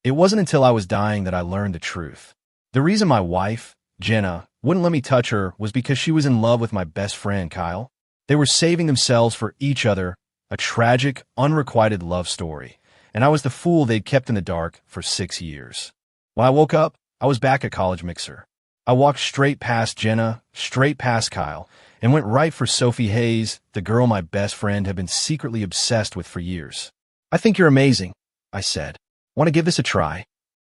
It wasn't until I was dying that I learned the truth. The reason my wife, Jenna, wouldn't let me touch her was because she was in love with my best friend, Kyle. They were saving themselves for each other, a tragic, unrequited love story, and I was the fool they'd kept in the dark for 6 years. When I woke up, I was back at College Mixer. I walked straight past Jenna, straight past Kyle, and went right for Sophie Hayes, the girl my best friend had been secretly obsessed with for years. "I think you're amazing," I said. "Want to give this a try?"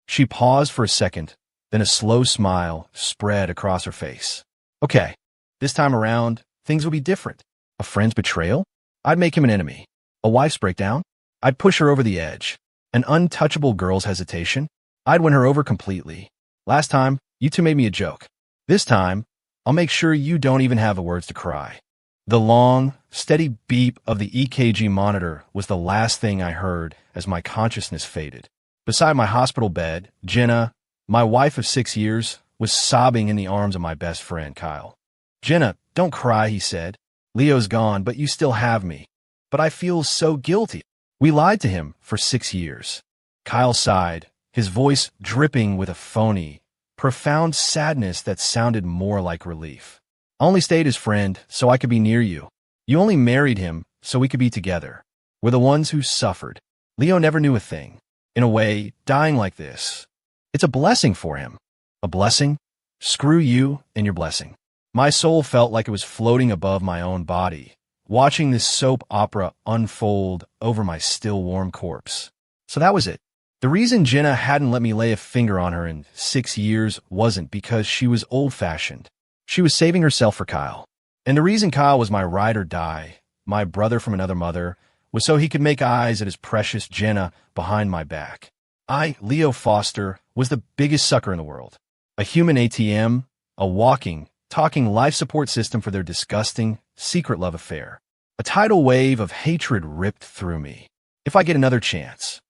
She paused for a second, then a slow smile spread across her face. "Okay, this time around, things will be different. A friend's betrayal? I'd make him an enemy. A wife's breakdown? I'd push her over the edge. An untouchable girl's hesitation? I'd win her over completely. Last time, you two made me a joke. This time, I'll make sure you don't even have the words to cry." The long, steady beep of the EKG monitor was the last thing I heard as my consciousness faded. Beside my hospital bed, Jenna, my wife of 6 years, was sobbing in the arms of my best friend, Kyle. "Jenna, don't cry," he said. "Leo's gone, but you still have me. But I feel so guilty. We lied to him for 6 years." Kyle sighed, his voice dripping with a phony, profound sadness that sounded more like relief. "I only stayed his friend so I could be near you. You only married him so we could be together. We're the ones who suffered. Leo never knew a thing. In a way, dying like this, it's a blessing for him." "A blessing? Screw you and your blessing." My soul felt like it was floating above my own body, watching this soap opera unfold over my still warm corpse. So that was it. The reason Jenna hadn't let me lay a finger on her in 6 years wasn't because she was old-fashioned. She was saving herself for Kyle. And the reason Kyle was my ride or die, my brother from another mother, was so he could make eyes at his precious Jenna behind my back. I, Leo Foster, was the biggest sucker in the world. A human ATM, a walking, talking life support system for their disgusting, secret love affair. A tidal wave of hatred ripped through me. If I get another chance,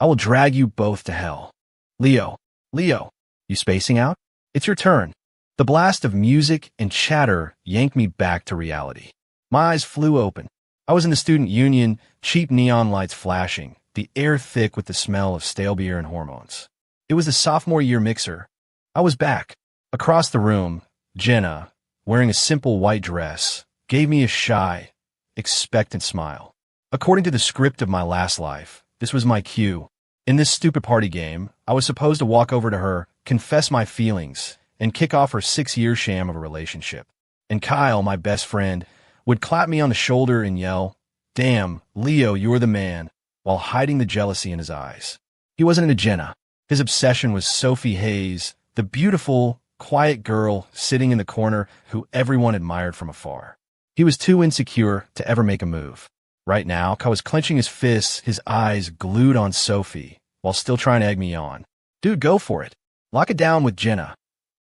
I will drag you both to hell. Leo, you spacing out? It's your turn." The blast of music and chatter yanked me back to reality. My eyes flew open. I was in the student union, cheap neon lights flashing, the air thick with the smell of stale beer and hormones. It was the sophomore year mixer. I was back. Across the room, Jenna, wearing a simple white dress, gave me a shy, expectant smile. According to the script of my last life, this was my cue. In this stupid party game, I was supposed to walk over to her, confess my feelings, and kick off her 6-year sham of a relationship. And Kyle, my best friend, would clap me on the shoulder and yell, "Damn, Leo, you're the man," while hiding the jealousy in his eyes. He wasn't into Jenna. His obsession was Sophie Hayes, the beautiful, quiet girl sitting in the corner who everyone admired from afar. He was too insecure to ever make a move. Right now, Kyle was clenching his fists, his eyes glued on Sophie, while still trying to egg me on. "Dude, go for it. Lock it down with Jenna."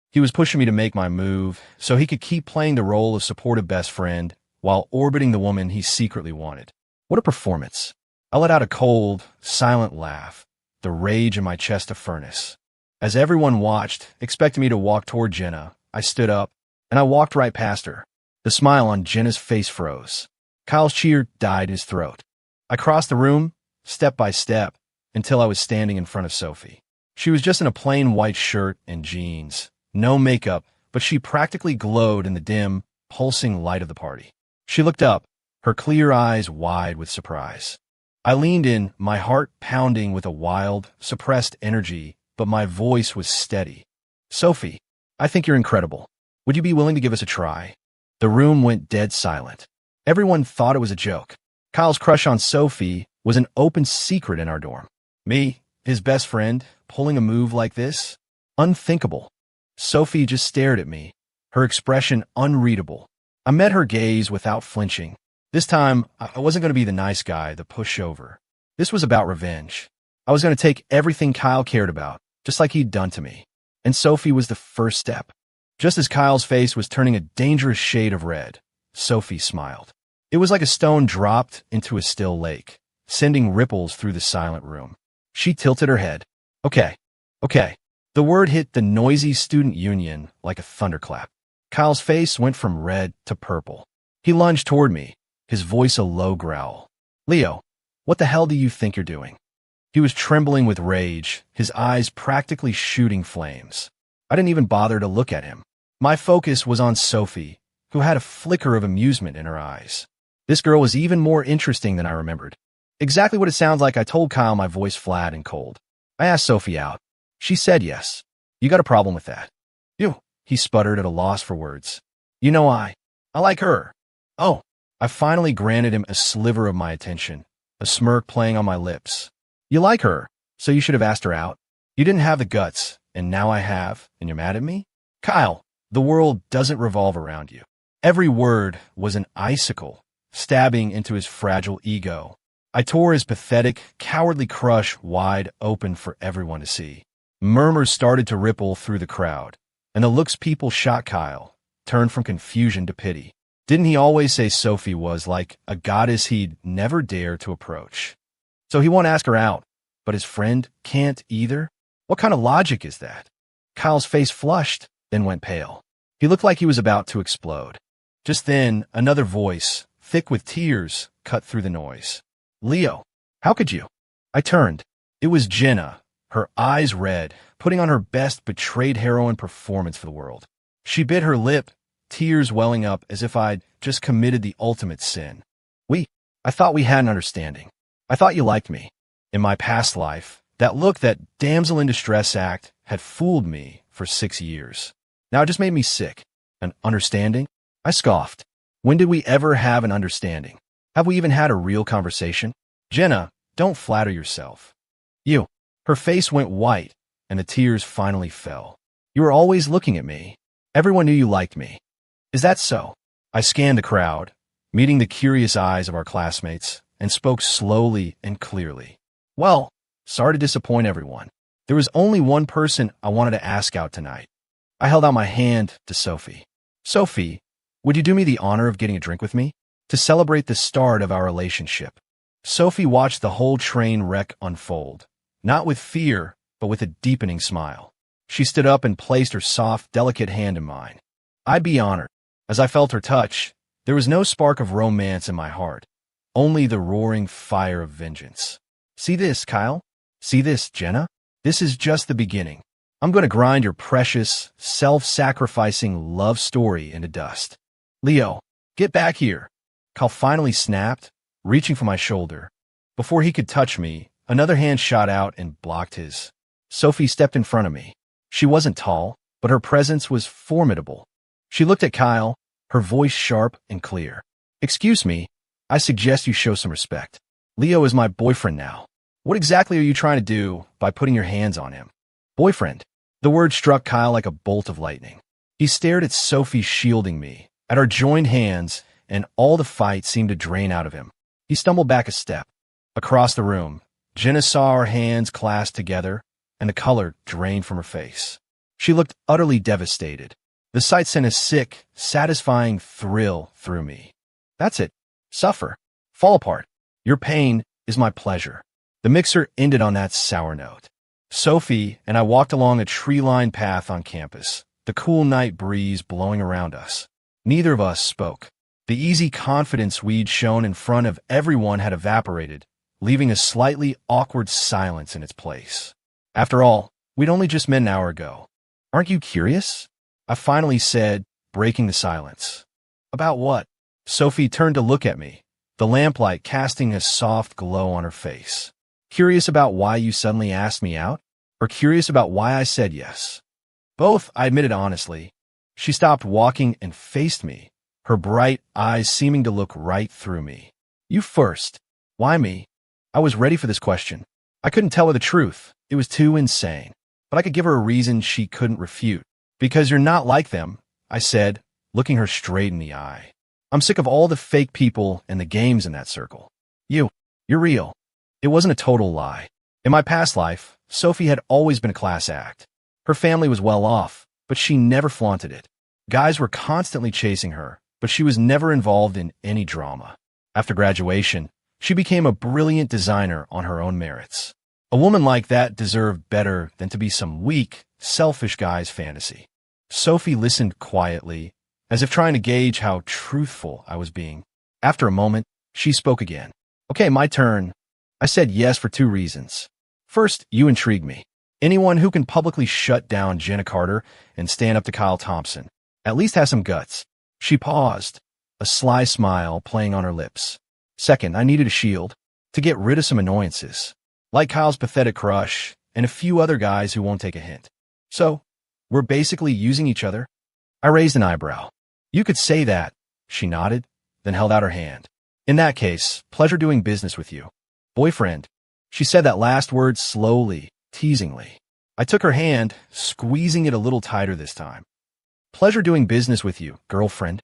He was pushing me to make my move so he could keep playing the role of supportive best friend while orbiting the woman he secretly wanted. What a performance. I let out a cold, silent laugh, the rage in my chest a furnace. As everyone watched, expecting me to walk toward Jenna, I stood up, and I walked right past her. The smile on Jenna's face froze. Kyle's cheer died in his throat. I crossed the room, step by step, until I was standing in front of Sophie. She was just in a plain white shirt and jeans. No makeup, but she practically glowed in the dim, pulsing light of the party. She looked up, her clear eyes wide with surprise. I leaned in, my heart pounding with a wild, suppressed energy, but my voice was steady. "Sophie, I think you're incredible. Would you be willing to give us a try?" The room went dead silent. Everyone thought it was a joke. Kyle's crush on Sophie was an open secret in our dorm. Me, his best friend, pulling a move like this? Unthinkable. Sophie just stared at me, her expression unreadable. I met her gaze without flinching. This time, I wasn't going to be the nice guy, the pushover. This was about revenge. I was going to take everything Kyle cared about, just like he'd done to me. And Sophie was the first step. Just as Kyle's face was turning a dangerous shade of red, Sophie smiled. It was like a stone dropped into a still lake, sending ripples through the silent room. She tilted her head. Okay. The word hit the noisy student union like a thunderclap. Kyle's face went from red to purple. He lunged toward me, his voice a low growl. "Leo, what the hell do you think you're doing?" He was trembling with rage, his eyes practically shooting flames. I didn't even bother to look at him. My focus was on Sophie, who had a flicker of amusement in her eyes. This girl was even more interesting than I remembered. Exactly what it sounds like, I told Kyle, my voice flat and cold. I asked Sophie out. She said yes. You got a problem with that? You, he sputtered at a loss for words. You know I like her. Oh, I finally granted him a sliver of my attention, a smirk playing on my lips. You like her, so you should have asked her out. You didn't have the guts, and now I have, and you're mad at me? Kyle, the world doesn't revolve around you. Every word was an icicle, stabbing into his fragile ego. I tore his pathetic, cowardly crush wide open for everyone to see. Murmurs started to ripple through the crowd, and the looks people shot Kyle turned from confusion to pity. Didn't he always say Sophie was like a goddess he'd never dare to approach? So he won't ask her out, but his friend can't either? What kind of logic is that? Kyle's face flushed, then went pale. He looked like he was about to explode. Just then, another voice, thick with tears, cut through the noise. Leo, how could you? I turned. It was Jenna, her eyes red, putting on her best betrayed heroine performance for the world. She bit her lip, tears welling up as if I'd just committed the ultimate sin. I thought we had an understanding. I thought you liked me. In my past life, that look, that damsel in distress act, had fooled me for 6 years. Now it just made me sick. An understanding? I scoffed. When did we ever have an understanding? Have we even had a real conversation? Jenna, don't flatter yourself. You. Her face went white, and the tears finally fell. You were always looking at me. Everyone knew you liked me. Is that so? I scanned the crowd, meeting the curious eyes of our classmates, and spoke slowly and clearly. Well, sorry to disappoint everyone. There was only one person I wanted to ask out tonight. I held out my hand to Sophie. Sophie, would you do me the honor of getting a drink with me? To celebrate the start of our relationship. Sophie watched the whole train wreck unfold, not with fear, but with a deepening smile. She stood up and placed her soft, delicate hand in mine. I'd be honored. As I felt her touch, there was no spark of romance in my heart, only the roaring fire of vengeance. See this, Kyle? See this, Jenna? This is just the beginning. I'm going to grind your precious, self-sacrificing love story into dust. Leo, get back here. Kyle finally snapped, reaching for my shoulder. Before he could touch me, another hand shot out and blocked his. Sophie stepped in front of me. She wasn't tall, but her presence was formidable. She looked at Kyle, her voice sharp and clear. Excuse me, I suggest you show some respect. Leo is my boyfriend now. What exactly are you trying to do by putting your hands on him? Boyfriend. The word struck Kyle like a bolt of lightning. He stared at Sophie shielding me, at our joined hands, and all the fight seemed to drain out of him. He stumbled back a step. Across the room, Jenna saw our hands clasped together, and the color drained from her face. She looked utterly devastated. The sight sent a sick, satisfying thrill through me. That's it. Suffer. Fall apart. Your pain is my pleasure. The mixer ended on that sour note. Sophie and I walked along a tree-lined path on campus, the cool night breeze blowing around us. Neither of us spoke. The easy confidence we'd shown in front of everyone had evaporated, leaving a slightly awkward silence in its place. After all, we'd only just met an hour ago. Aren't you curious? I finally said, breaking the silence. About what? Sophie turned to look at me, the lamplight casting a soft glow on her face. Curious about why you suddenly asked me out? Or curious about why I said yes? Both, I admitted honestly. She stopped walking and faced me, her bright eyes seeming to look right through me. You first. Why me? I was ready for this question. I couldn't tell her the truth. It was too insane. But I could give her a reason she couldn't refute. Because you're not like them, I said, looking her straight in the eye. I'm sick of all the fake people and the games in that circle. You're real. It wasn't a total lie. In my past life, Sophie had always been a class act. Her family was well off, but she never flaunted it. Guys were constantly chasing her, but she was never involved in any drama. After graduation, she became a brilliant designer on her own merits. A woman like that deserved better than to be some weak, selfish guy's fantasy. Sophie listened quietly, as if trying to gauge how truthful I was being. After a moment, she spoke again. Okay, my turn. I said yes for 2 reasons. First, you intrigue me. Anyone who can publicly shut down Jenna Carter and stand up to Kyle Thompson at least has some guts. She paused, a sly smile playing on her lips. Second, I needed a shield to get rid of some annoyances, like Kyle's pathetic crush and a few other guys who won't take a hint. So, we're basically using each other? I raised an eyebrow. You could say that. She nodded, then held out her hand. In that case, pleasure doing business with you. Boyfriend. She said that last word slowly, teasingly. I took her hand, squeezing it a little tighter this time. Pleasure doing business with you, girlfriend.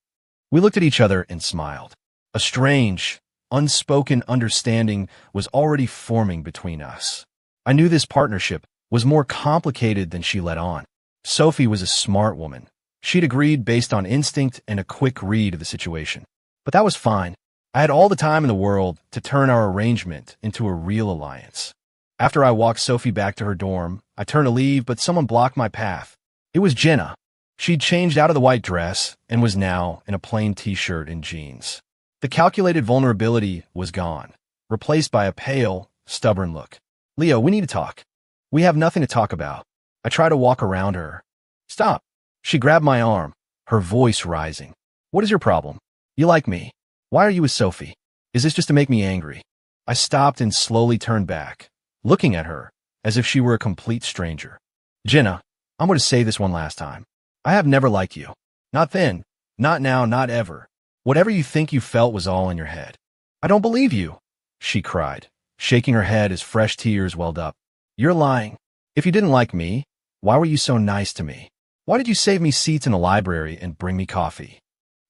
We looked at each other and smiled. A strange, unspoken understanding was already forming between us. I knew this partnership was more complicated than she let on. Sophie was a smart woman. She'd agreed based on instinct and a quick read of the situation. But that was fine. I had all the time in the world to turn our arrangement into a real alliance. After I walked Sophie back to her dorm, I turned to leave, but someone blocked my path. It was Jenna. She'd changed out of the white dress and was now in a plain t-shirt and jeans. The calculated vulnerability was gone, replaced by a pale, stubborn look. Leo, we need to talk. We have nothing to talk about. I try to walk around her. Stop. She grabbed my arm, her voice rising. What is your problem? You like me. Why are you with Sophie? Is this just to make me angry? I stopped and slowly turned back, looking at her as if she were a complete stranger. Jenna, I'm going to say this one last time. I have never liked you. Not then, not now, not ever. Whatever you think you felt was all in your head. I don't believe you, she cried, shaking her head as fresh tears welled up. You're lying. If you didn't like me, why were you so nice to me? Why did you save me seats in the library and bring me coffee?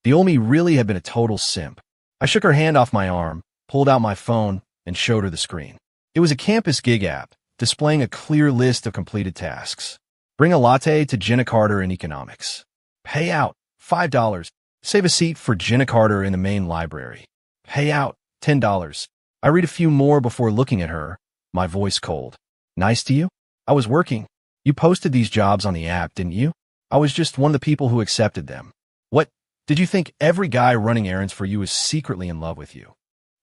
The old me really had been a total simp. I shook her hand off my arm, pulled out my phone, and showed her the screen. It was a campus gig app, displaying a clear list of completed tasks. Bring a latte to Jenna Carter in economics. Pay out, $5. Save a seat for Jenna Carter in the main library. Pay out, $10. I read a few more before looking at her, my voice cold. Nice to you? I was working. You posted these jobs on the app, didn't you? I was just one of the people who accepted them. What? Did you think every guy running errands for you is secretly in love with you?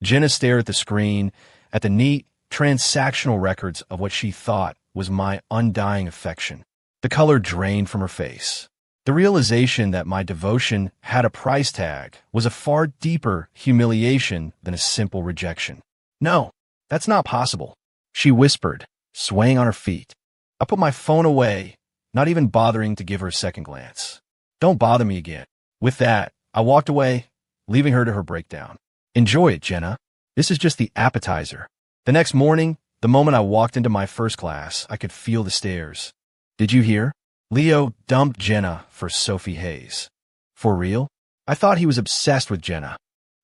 Jenna stared at the screen, at the neat, transactional records of what she thought was my undying affection. The color drained from her face. The realization that my devotion had a price tag was a far deeper humiliation than a simple rejection. No, that's not possible, she whispered, swaying on her feet. I put my phone away, not even bothering to give her a second glance. Don't bother me again. With that, I walked away, leaving her to her breakdown. Enjoy it, Jenna. This is just the appetizer. The next morning, the moment I walked into my first class, I could feel the stares. Did you hear? Leo dumped Jenna for Sophie Hayes. For real? I thought he was obsessed with Jenna.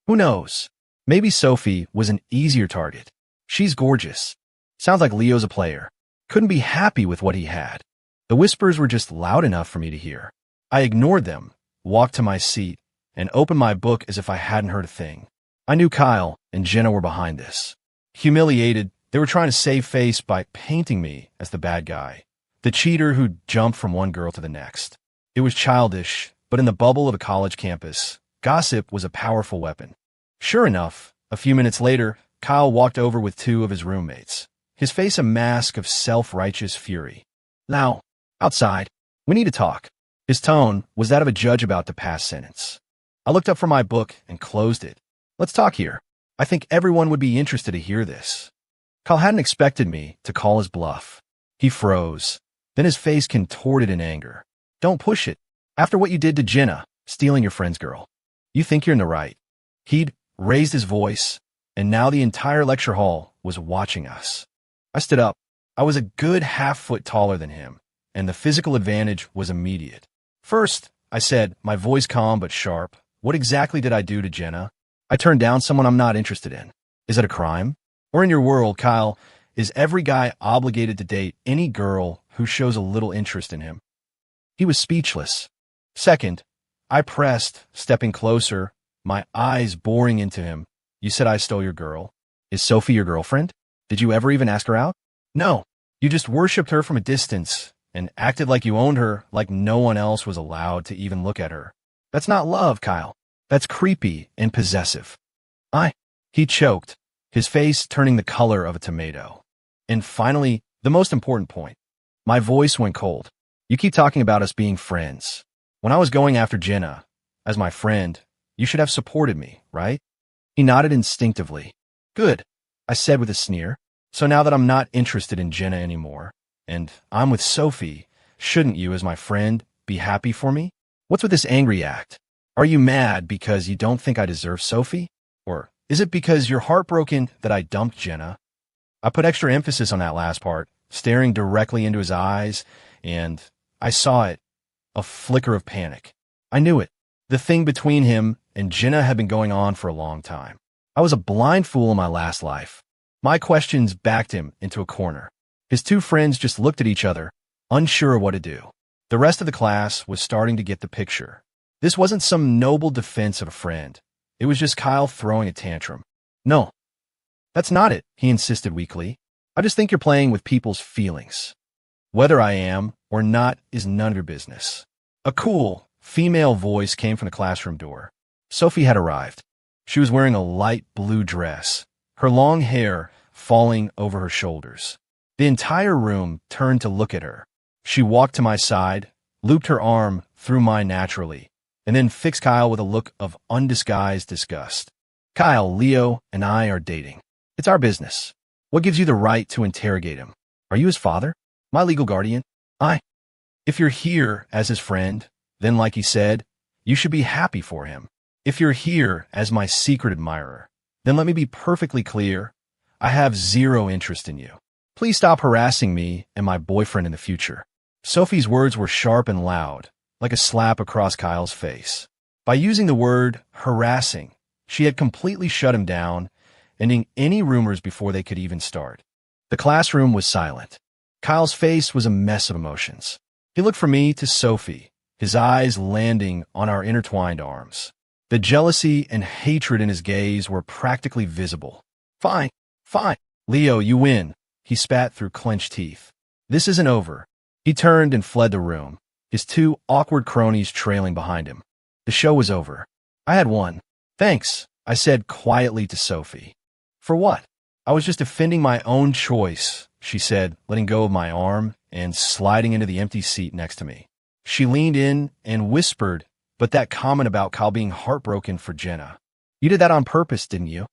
Who knows? Maybe Sophie was an easier target. She's gorgeous. Sounds like Leo's a player. Couldn't be happy with what he had. The whispers were just loud enough for me to hear. I ignored them, walked to my seat, and opened my book as if I hadn't heard a thing. I knew Kyle and Jenna were behind this. Humiliated, they were trying to save face by painting me as the bad guy, the cheater who jumped from one girl to the next. It was childish, but in the bubble of a college campus, gossip was a powerful weapon. Sure enough, a few minutes later, Kyle walked over with two of his roommates, his face a mask of self-righteous fury. Now, outside, we need to talk. His tone was that of a judge about to pass sentence. I looked up from my book and closed it. Let's talk here. I think everyone would be interested to hear this. Kyle hadn't expected me to call his bluff. He froze. Then his face contorted in anger. Don't push it. After what you did to Jenna, stealing your friend's girl, you think you're in the right. He'd raised his voice, and now the entire lecture hall was watching us. I stood up. I was a good half-foot taller than him, and the physical advantage was immediate. First, I said, my voice calm but sharp, what exactly did I do to Jenna? I turned down someone I'm not interested in. Is it a crime? Or in your world, Kyle, is every guy obligated to date any girl who shows a little interest in him? He was speechless. Second, I pressed, stepping closer, my eyes boring into him. You said I stole your girl. Is Sophie your girlfriend? Did you ever even ask her out? No. You just worshipped her from a distance and acted like you owned her, like no one else was allowed to even look at her. That's not love, Kyle. That's creepy and possessive. He choked, his face turning the color of a tomato. And finally, The most important point. My voice went cold. You keep talking about us being friends. When I was going after Jenna, as my friend, you should have supported me, right? He nodded instinctively. Good, I said with a sneer. So now that I'm not interested in Jenna anymore, and I'm with Sophie, shouldn't you, as my friend, be happy for me? What's with this angry act? Are you mad because you don't think I deserve Sophie? Or is it because you're heartbroken that I dumped Jenna? I put extra emphasis on that last part, staring directly into his eyes, and I saw it, a flicker of panic. I knew it. The thing between him and Jenna had been going on for a long time. I was a blind fool in my last life. My questions backed him into a corner. His two friends just looked at each other, unsure of what to do. The rest of the class was starting to get the picture. This wasn't some noble defense of a friend. It was just Kyle throwing a tantrum. No, that's not it, he insisted weakly. I just think you're playing with people's feelings. Whether I am or not is none of your business. A cool, female voice came from the classroom door. Sophie had arrived. She was wearing a light blue dress, her long hair falling over her shoulders. The entire room turned to look at her. She walked to my side, looped her arm through mine naturally, and then fixed Kyle with a look of undisguised disgust. Kyle, Leo, and I are dating. It's our business. What gives you the right to interrogate him? Are you his father? My legal guardian? If you're here as his friend, then like he said, you should be happy for him. If you're here as my secret admirer, then let me be perfectly clear. I have zero interest in you. Please stop harassing me and my boyfriend in the future. Sophie's words were sharp and loud, like a slap across Kyle's face. By using the word harassing, she had completely shut him down, ending any rumors before they could even start. The classroom was silent. Kyle's face was a mess of emotions. He looked from me to Sophie, his eyes landing on our intertwined arms. The jealousy and hatred in his gaze were practically visible. Fine. Leo, you win, he spat through clenched teeth. This isn't over. He turned and fled the room, his two awkward cronies trailing behind him. The show was over. I had won. Thanks, I said quietly to Sophie. For what? I was just defending my own choice, she said, letting go of my arm and sliding into the empty seat next to me. She leaned in and whispered, but that comment about Kyle being heartbroken for Jenna. You did that on purpose, didn't you?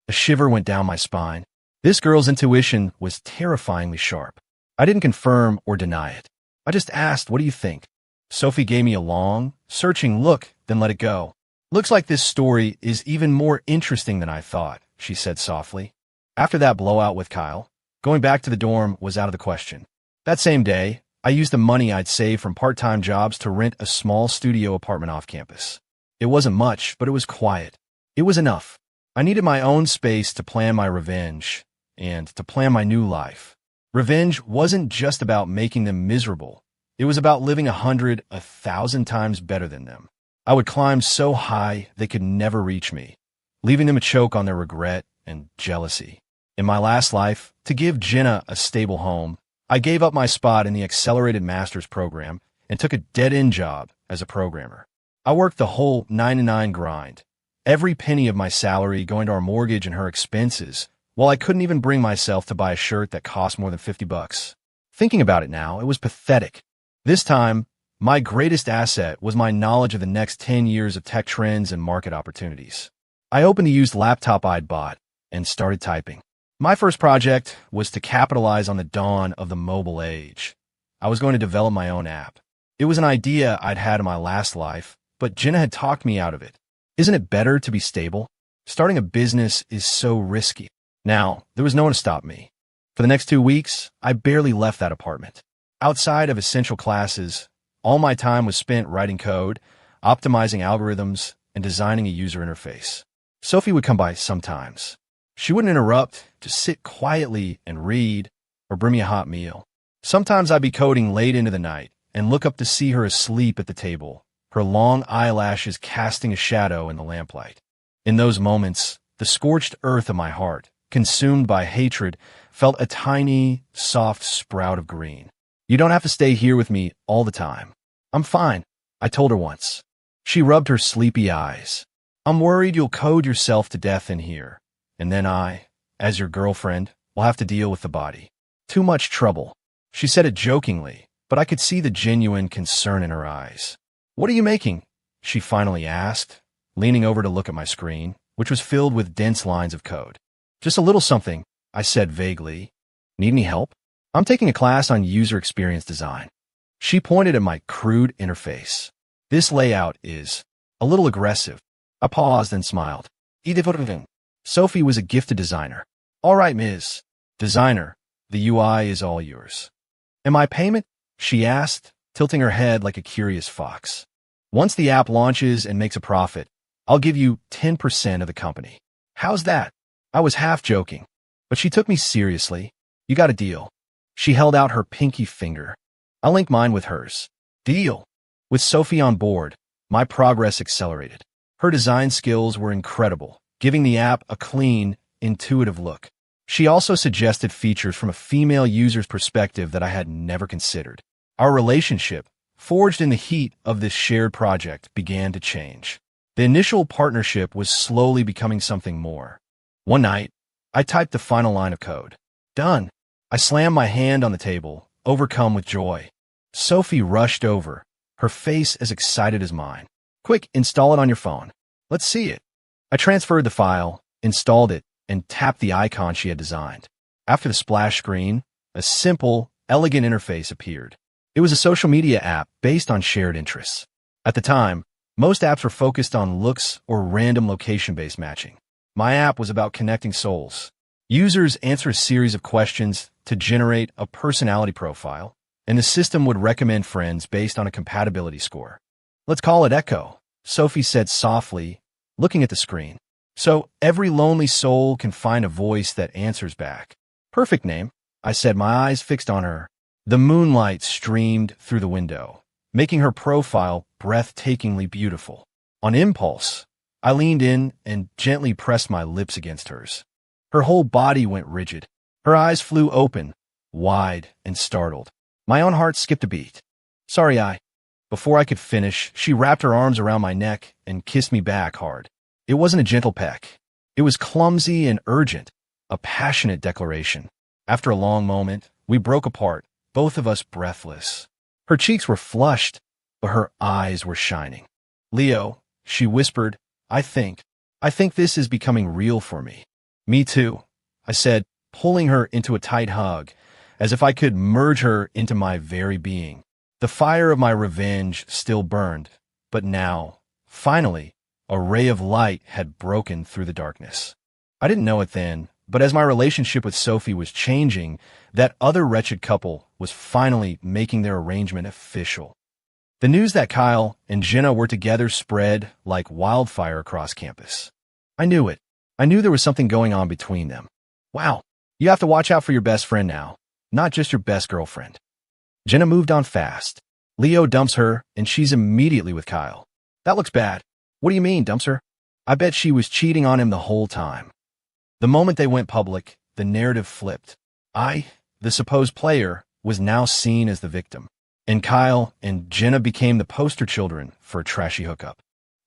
A shiver went down my spine. This girl's intuition was terrifyingly sharp. I didn't confirm or deny it. I just asked, what do you think? Sophie gave me a long, searching look, then let it go. Looks like this story is even more interesting than I thought, she said softly. After that blowout with Kyle, going back to the dorm was out of the question. That same day, I used the money I'd saved from part-time jobs to rent a small studio apartment off campus. It wasn't much, but it was quiet. It was enough. I needed my own space to plan my revenge and to plan my new life. Revenge wasn't just about making them miserable. It was about living 100, 1,000 times better than them. I would climb so high they could never reach me, leaving them a choke on their regret and jealousy. In my last life, to give Jenna a stable home, I gave up my spot in the accelerated master's program and took a dead-end job as a programmer. I worked the whole 9-to-9 grind, every penny of my salary going to our mortgage and her expenses, while I couldn't even bring myself to buy a shirt that cost more than $50. Thinking about it now, it was pathetic. This time, my greatest asset was my knowledge of the next 10 years of tech trends and market opportunities. I opened the used laptop I'd bought and started typing. My first project was to capitalize on the dawn of the mobile age. I was going to develop my own app. It was an idea I'd had in my last life, but Jenna had talked me out of it. Isn't it better to be stable? Starting a business is so risky. Now, there was no one to stop me. For the next 2 weeks, I barely left that apartment. Outside of essential classes, all my time was spent writing code, optimizing algorithms, and designing a user interface. Sophie would come by sometimes. She wouldn't interrupt, just sit quietly and read, or bring me a hot meal. Sometimes I'd be coding late into the night and look up to see her asleep at the table, her long eyelashes casting a shadow in the lamplight. In those moments, the scorched earth of my heart, consumed by hatred, felt a tiny, soft sprout of green. You don't have to stay here with me all the time. I'm fine, I told her once. She rubbed her sleepy eyes. I'm worried you'll code yourself to death in here, and then I, as your girlfriend, will have to deal with the body. Too much trouble. She said it jokingly, but I could see the genuine concern in her eyes. What are you making? She finally asked, leaning over to look at my screen, which was filled with dense lines of code. Just a little something, I said vaguely. Need any help? I'm taking a class on user experience design. She pointed at my crude interface. This layout is a little aggressive. I paused and smiled. Sophie was a gifted designer. All right, Ms. Designer, the UI is all yours. And my payment? She asked, tilting her head like a curious fox. Once the app launches and makes a profit, I'll give you 10% of the company. How's that? I was half joking, but she took me seriously. You got a deal. She held out her pinky finger. I'll link mine with hers. Deal. With Sophie on board, my progress accelerated. Her design skills were incredible, giving the app a clean, intuitive look. She also suggested features from a female user's perspective that I had never considered. Our relationship, forged in the heat of this shared project, began to change. The initial partnership was slowly becoming something more. One night, I typed the final line of code. Done. I slammed my hand on the table, overcome with joy. Sophie rushed over, her face as excited as mine. Quick, install it on your phone. Let's see it. I transferred the file, installed it, and tapped the icon she had designed. After the splash screen, a simple, elegant interface appeared. It was a social media app based on shared interests. At the time, most apps were focused on looks or random location-based matching. My app was about connecting souls. Users answer a series of questions to generate a personality profile, and the system would recommend friends based on a compatibility score. Let's call it Echo, Sophie said softly, looking at the screen. So every lonely soul can find a voice that answers back. Perfect name, I said, my eyes fixed on her. The moonlight streamed through the window, making her profile breathtakingly beautiful. On impulse, I leaned in and gently pressed my lips against hers. Her whole body went rigid. Her eyes flew open, wide and startled. My own heart skipped a beat. Sorry, Before I could finish, she wrapped her arms around my neck and kissed me back hard. It wasn't a gentle peck. It was clumsy and urgent, a passionate declaration. After a long moment, we broke apart, both of us breathless. Her cheeks were flushed, but her eyes were shining. Leo, she whispered, I think this is becoming real for me. Me too, I said, pulling her into a tight hug, as if I could merge her into my very being. The fire of my revenge still burned, but now, finally, a ray of light had broken through the darkness. I didn't know it then, but as my relationship with Sophie was changing, that other wretched couple was finally making their arrangement official. The news that Kyle and Jenna were together spread like wildfire across campus. I knew it. I knew there was something going on between them. Wow, you have to watch out for your best friend now, not just your best girlfriend. Jenna moved on fast. Leo dumps her, and she's immediately with Kyle. That looks bad. What do you mean, dumps her? I bet she was cheating on him the whole time. The moment they went public, the narrative flipped. I, the supposed player, was now seen as the victim, and Kyle and Jenna became the poster children for a trashy hookup.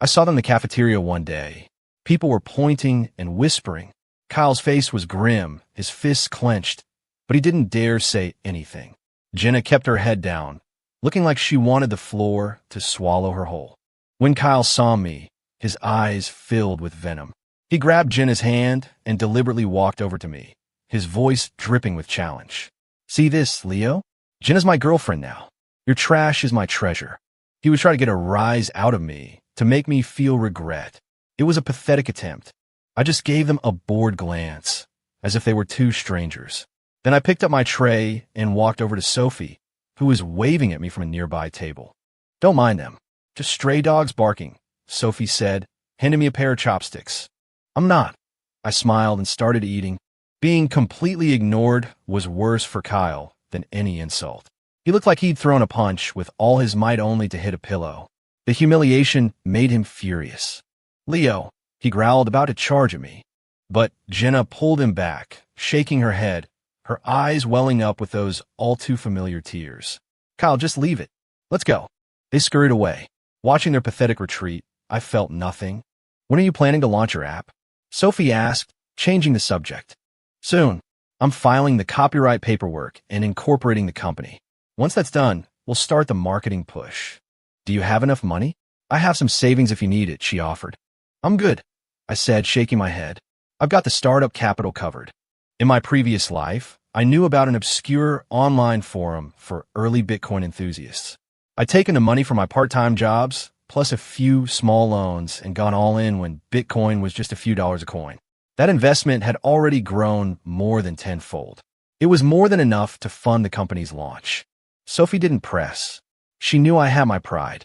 I saw them in the cafeteria one day. People were pointing and whispering. Kyle's face was grim, his fists clenched, but he didn't dare say anything. Jenna kept her head down, looking like she wanted the floor to swallow her whole. When Kyle saw me, his eyes filled with venom. He grabbed Jenna's hand and deliberately walked over to me, his voice dripping with challenge. See this, Leo? Jenna's my girlfriend now. Your trash is my treasure. He was trying to get a rise out of me, to make me feel regret. It was a pathetic attempt. I just gave them a bored glance, as if they were two strangers. Then I picked up my tray and walked over to Sophie, who was waving at me from a nearby table. Don't mind them. Just stray dogs barking, Sophie said, handing me a pair of chopsticks. I'm not. I smiled and started eating. Being completely ignored was worse for Kyle than any insult. He looked like he'd thrown a punch with all his might only to hit a pillow. The humiliation made him furious. Leo, he growled, about to charge at me. But Jenna pulled him back, shaking her head, her eyes welling up with those all-too-familiar tears. Kyle, just leave it. Let's go. They scurried away. Watching their pathetic retreat, I felt nothing. When are you planning to launch your app? Sophie asked, changing the subject. Soon. I'm filing the copyright paperwork and incorporating the company. Once that's done, we'll start the marketing push. Do you have enough money? I have some savings if you need it, she offered. I'm good, I said, shaking my head. I've got the startup capital covered. In my previous life, I knew about an obscure online forum for early Bitcoin enthusiasts. I'd taken the money from my part-time jobs, plus a few small loans, and gone all in when Bitcoin was just a few dollars a coin. That investment had already grown more than tenfold. It was more than enough to fund the company's launch. Sophie didn't press. She knew I had my pride.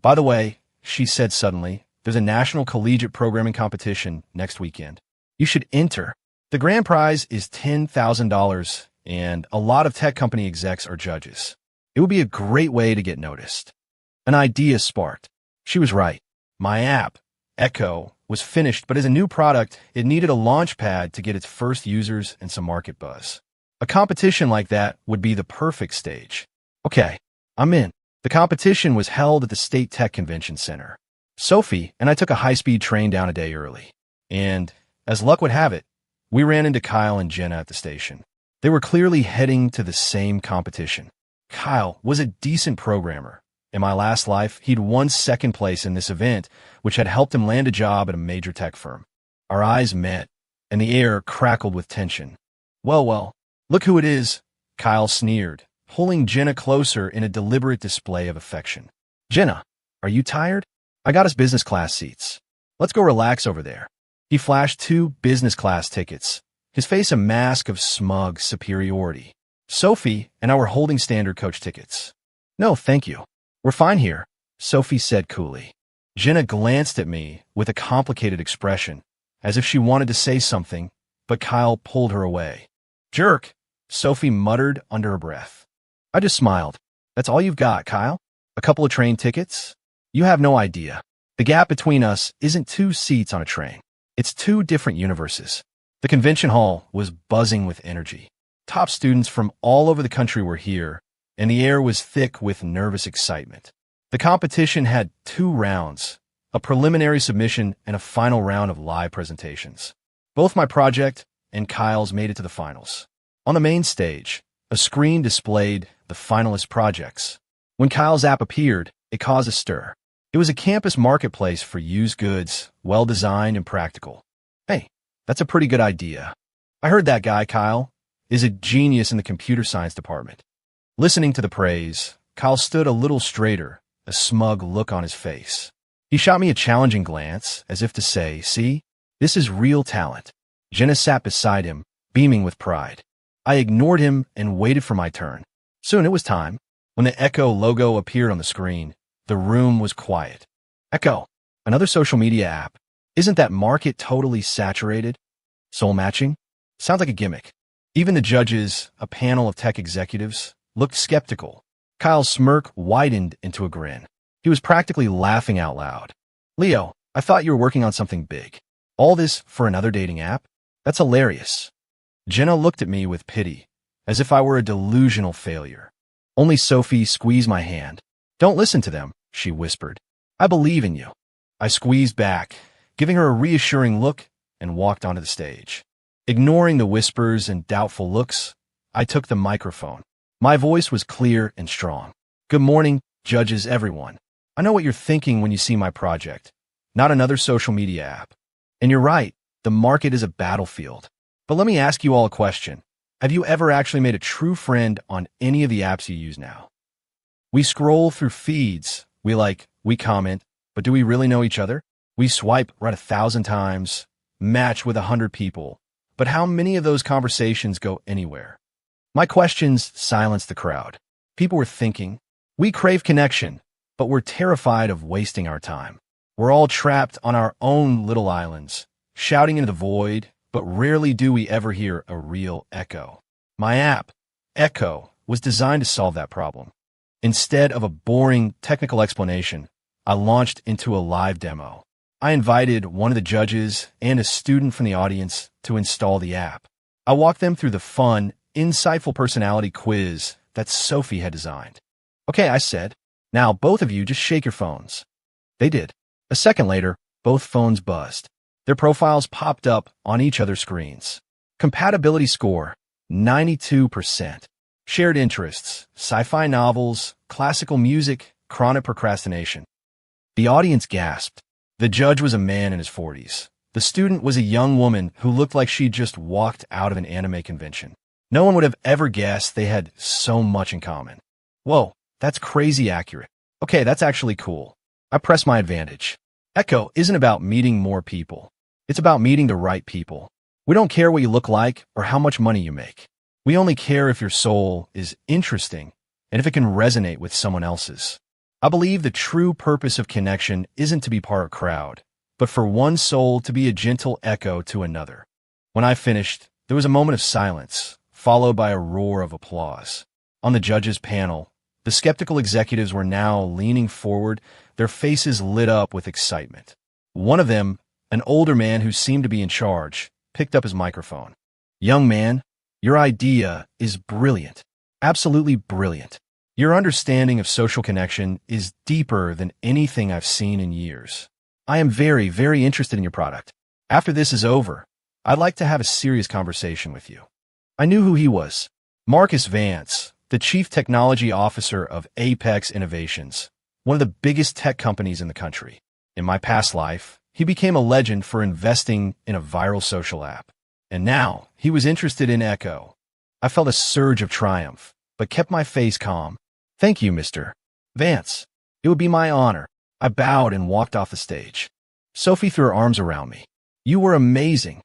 By the way, she said suddenly, there's a national collegiate programming competition next weekend. You should enter. The grand prize is $10,000, and a lot of tech company execs are judges. It would be a great way to get noticed. An idea sparked. She was right. My app, Echo, was finished, but as a new product, it needed a launch pad to get its first users and some market buzz. A competition like that would be the perfect stage. Okay, I'm in. The competition was held at the State Tech Convention Center. Sophie and I took a high-speed train down a day early. And, as luck would have it, we ran into Kyle and Jenna at the station. They were clearly heading to the same competition. Kyle was a decent programmer. In my last life, he'd won second place in this event, which had helped him land a job at a major tech firm. Our eyes met, and the air crackled with tension. Well, look who it is, Kyle sneered, pulling Jenna closer in a deliberate display of affection. Jenna, are you tired? I got us business class seats. Let's go relax over there. He flashed 2 business class tickets, his face a mask of smug superiority. Sophie and I were holding standard coach tickets. No, thank you. We're fine here, Sophie said coolly. Jenna glanced at me with a complicated expression, as if she wanted to say something, but Kyle pulled her away. Jerk, Sophie muttered under her breath. I just smiled. That's all you've got, Kyle? A couple of train tickets? You have no idea. The gap between us isn't 2 seats on a train. It's 2 different universes. The convention hall was buzzing with energy. Top students from all over the country were here, and the air was thick with nervous excitement. The competition had 2 rounds, a preliminary submission and a final round of live presentations. Both my project and Kyle's made it to the finals. On the main stage, a screen displayed the finalist projects. When Kyle's app appeared, it caused a stir. It was a campus marketplace for used goods, well-designed and practical. Hey, that's a pretty good idea. I heard that guy, Kyle, is a genius in the computer science department. Listening to the praise, Kyle stood a little straighter, a smug look on his face. He shot me a challenging glance, as if to say, see, this is real talent. Jenna sat beside him, beaming with pride. I ignored him and waited for my turn. Soon it was time. When the Echo logo appeared on the screen, the room was quiet. Echo, another social media app. Isn't that market totally saturated? Soul matching? Sounds like a gimmick. Even the judges, a panel of tech executives, looked skeptical. Kyle's smirk widened into a grin. He was practically laughing out loud. Leo, I thought you were working on something big. All this for another dating app? That's hilarious. Jenna looked at me with pity, as if I were a delusional failure. Only Sophie squeezed my hand. Don't listen to them, she whispered. I believe in you. I squeezed back, giving her a reassuring look, and walked onto the stage. Ignoring the whispers and doubtful looks, I took the microphone. My voice was clear and strong. Good morning, judges everyone. I know what you're thinking when you see my project. Not another social media app. And you're right, the market is a battlefield. But let me ask you all a question. Have you ever actually made a true friend on any of the apps you use now? We scroll through feeds, we comment, but do we really know each other? We swipe right 1,000 times, match with 100 people, but how many of those conversations go anywhere? My questions silenced the crowd. People were thinking, we crave connection, but we're terrified of wasting our time. We're all trapped on our own little islands, shouting into the void, but rarely do we ever hear a real echo. My app, Echo, was designed to solve that problem. Instead of a boring technical explanation, I launched into a live demo. I invited one of the judges and a student from the audience to install the app. I walked them through the fun, insightful personality quiz that Sophie had designed. Okay, I said, now both of you just shake your phones. They did. A second later, both phones buzzed. Their profiles popped up on each other's screens. Compatibility score, 92%. Shared interests, sci-fi novels, classical music, chronic procrastination. The audience gasped. The judge was a man in his 40s. The student was a young woman who looked like she'd just walked out of an anime convention. No one would have ever guessed they had so much in common. Whoa, that's crazy accurate. Okay, that's actually cool. I press my advantage. Echo isn't about meeting more people. It's about meeting the right people. We don't care what you look like or how much money you make. We only care if your soul is interesting and if it can resonate with someone else's. I believe the true purpose of connection isn't to be part of a crowd, but for one soul to be a gentle echo to another. When I finished, there was a moment of silence, followed by a roar of applause. On the judges' panel, the skeptical executives were now leaning forward, their faces lit up with excitement. One of them, an older man who seemed to be in charge, picked up his microphone. "Young man, your idea is brilliant. Absolutely brilliant. Your understanding of social connection is deeper than anything I've seen in years. I am very, very interested in your product. After this is over, I'd like to have a serious conversation with you." I knew who he was. Marcus Vance, the Chief Technology Officer of Apex Innovations, one of the biggest tech companies in the country. In my past life, he became a legend for investing in a viral social app. And now, he was interested in Echo. I felt a surge of triumph, but kept my face calm. "Thank you, Mr. Vance. It would be my honor." I bowed and walked off the stage. Sophie threw her arms around me. "You were amazing."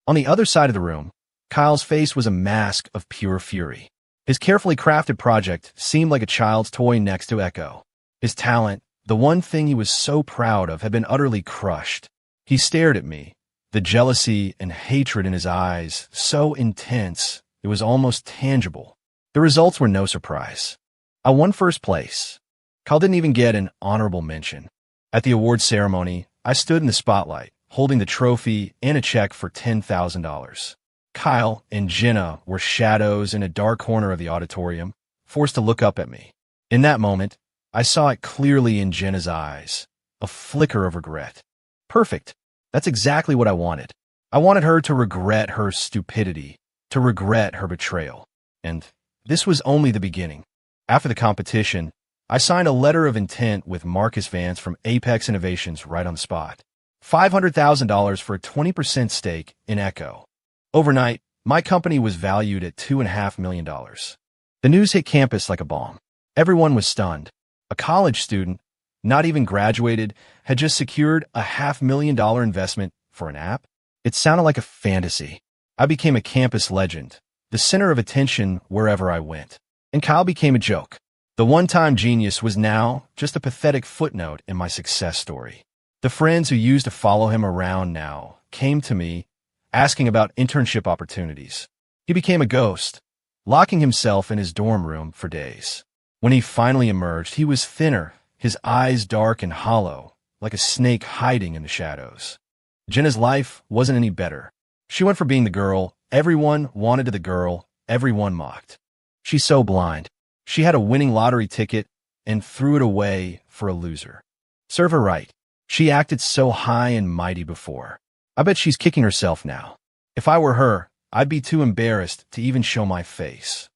On the other side of the room, Kyle's face was a mask of pure fury. His carefully crafted project seemed like a child's toy next to Echo. His talent, the one thing he was so proud of, had been utterly crushed. He stared at me, the jealousy and hatred in his eyes so intense it was almost tangible. The results were no surprise. I won first place. Kyle didn't even get an honorable mention. At the awards ceremony, I stood in the spotlight, holding the trophy and a check for $10,000. Kyle and Jenna were shadows in a dark corner of the auditorium, forced to look up at me. In that moment, I saw it clearly in Jenna's eyes, a flicker of regret. Perfect. That's exactly what I wanted. I wanted her to regret her stupidity, to regret her betrayal. And this was only the beginning. After the competition, I signed a letter of intent with Marcus Vance from Apex Innovations right on the spot. $500,000 for a 20% stake in Echo. Overnight, my company was valued at $2.5 million. The news hit campus like a bomb. Everyone was stunned. A college student, not even graduated, had just secured a $500,000 investment for an app. It sounded like a fantasy. I became a campus legend, the center of attention wherever I went. And Kyle became a joke. The one-time genius was now just a pathetic footnote in my success story. The friends who used to follow him around now came to me, asking about internship opportunities. He became a ghost, locking himself in his dorm room for days. When he finally emerged, he was thinner, his eyes dark and hollow, like a snake hiding in the shadows. Jenna's life wasn't any better. She went from being the girl everyone wanted to the girl everyone mocked. She's so blind. She had a winning lottery ticket and threw it away for a loser. Serve her right. She acted so high and mighty before. I bet she's kicking herself now. If I were her, I'd be too embarrassed to even show my face.